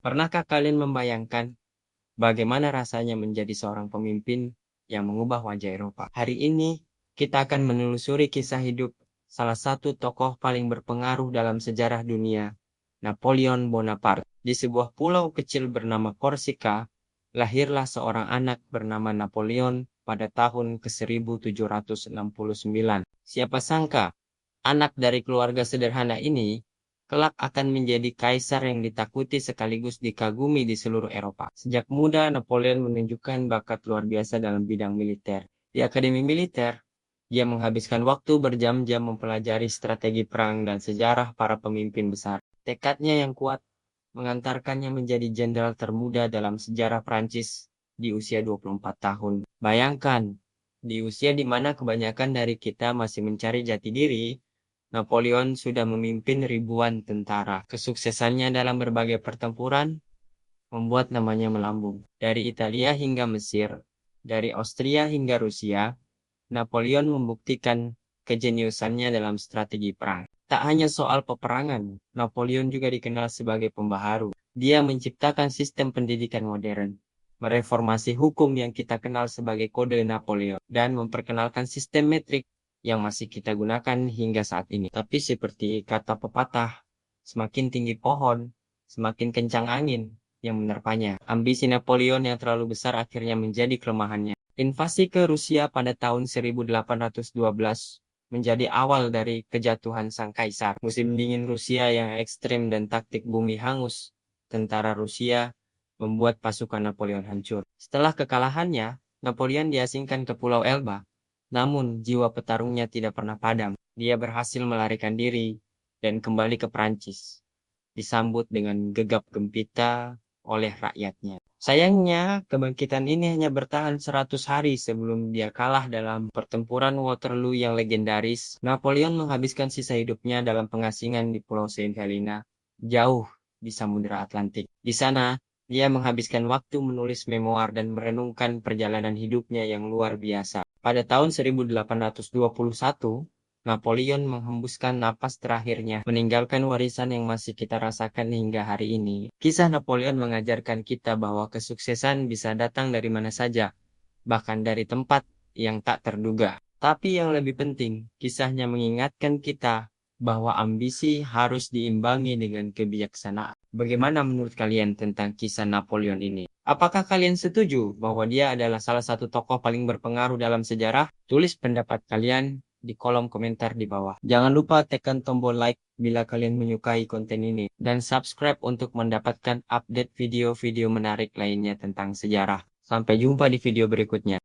Pernahkah kalian membayangkan bagaimana rasanya menjadi seorang pemimpin yang mengubah wajah Eropa? Hari ini, kita akan menelusuri kisah hidup salah satu tokoh paling berpengaruh dalam sejarah dunia, Napoleon Bonaparte. Di sebuah pulau kecil bernama Korsika, lahirlah seorang anak bernama Napoleon pada tahun ke-1769. Siapa sangka, anak dari keluarga sederhana ini kelak akan menjadi kaisar yang ditakuti sekaligus dikagumi di seluruh Eropa. Sejak muda, Napoleon menunjukkan bakat luar biasa dalam bidang militer. Di Akademi Militer, dia menghabiskan waktu berjam-jam mempelajari strategi perang dan sejarah para pemimpin besar. Tekadnya yang kuat mengantarkannya menjadi jenderal termuda dalam sejarah Prancis di usia 24 tahun. Bayangkan, di usia di mana kebanyakan dari kita masih mencari jati diri, Napoleon sudah memimpin ribuan tentara. Kesuksesannya dalam berbagai pertempuran membuat namanya melambung. Dari Italia hingga Mesir, dari Austria hingga Rusia, Napoleon membuktikan kejeniusannya dalam strategi perang. Tak hanya soal peperangan, Napoleon juga dikenal sebagai pembaharu. Dia menciptakan sistem pendidikan modern, mereformasi hukum yang kita kenal sebagai Kode Napoleon, dan memperkenalkan sistem metrik yang masih kita gunakan hingga saat ini. Tapi seperti kata pepatah, semakin tinggi pohon, semakin kencang angin yang menerpanya. Ambisi Napoleon yang terlalu besar akhirnya menjadi kelemahannya. Invasi ke Rusia pada tahun 1812 menjadi awal dari kejatuhan sang kaisar. Musim dingin Rusia yang ekstrem dan taktik bumi hangus tentara Rusia membuat pasukan Napoleon hancur. Setelah kekalahannya, Napoleon diasingkan ke Pulau Elba. Namun, jiwa petarungnya tidak pernah padam. Dia berhasil melarikan diri dan kembali ke Prancis, disambut dengan gegap gempita oleh rakyatnya. Sayangnya, kebangkitan ini hanya bertahan 100 hari sebelum dia kalah dalam pertempuran Waterloo yang legendaris. Napoleon menghabiskan sisa hidupnya dalam pengasingan di Pulau Saint Helena, jauh di Samudra Atlantik. Di sana, dia menghabiskan waktu menulis memoir dan merenungkan perjalanan hidupnya yang luar biasa. Pada tahun 1821, Napoleon menghembuskan napas terakhirnya, meninggalkan warisan yang masih kita rasakan hingga hari ini. Kisah Napoleon mengajarkan kita bahwa kesuksesan bisa datang dari mana saja, bahkan dari tempat yang tak terduga. Tapi yang lebih penting, kisahnya mengingatkan kita bahwa ambisi harus diimbangi dengan kebijaksanaan. Bagaimana menurut kalian tentang kisah Napoleon ini? Apakah kalian setuju bahwa dia adalah salah satu tokoh paling berpengaruh dalam sejarah? Tulis pendapat kalian di kolom komentar di bawah. Jangan lupa tekan tombol like bila kalian menyukai konten ini, dan subscribe untuk mendapatkan update video-video menarik lainnya tentang sejarah. Sampai jumpa di video berikutnya.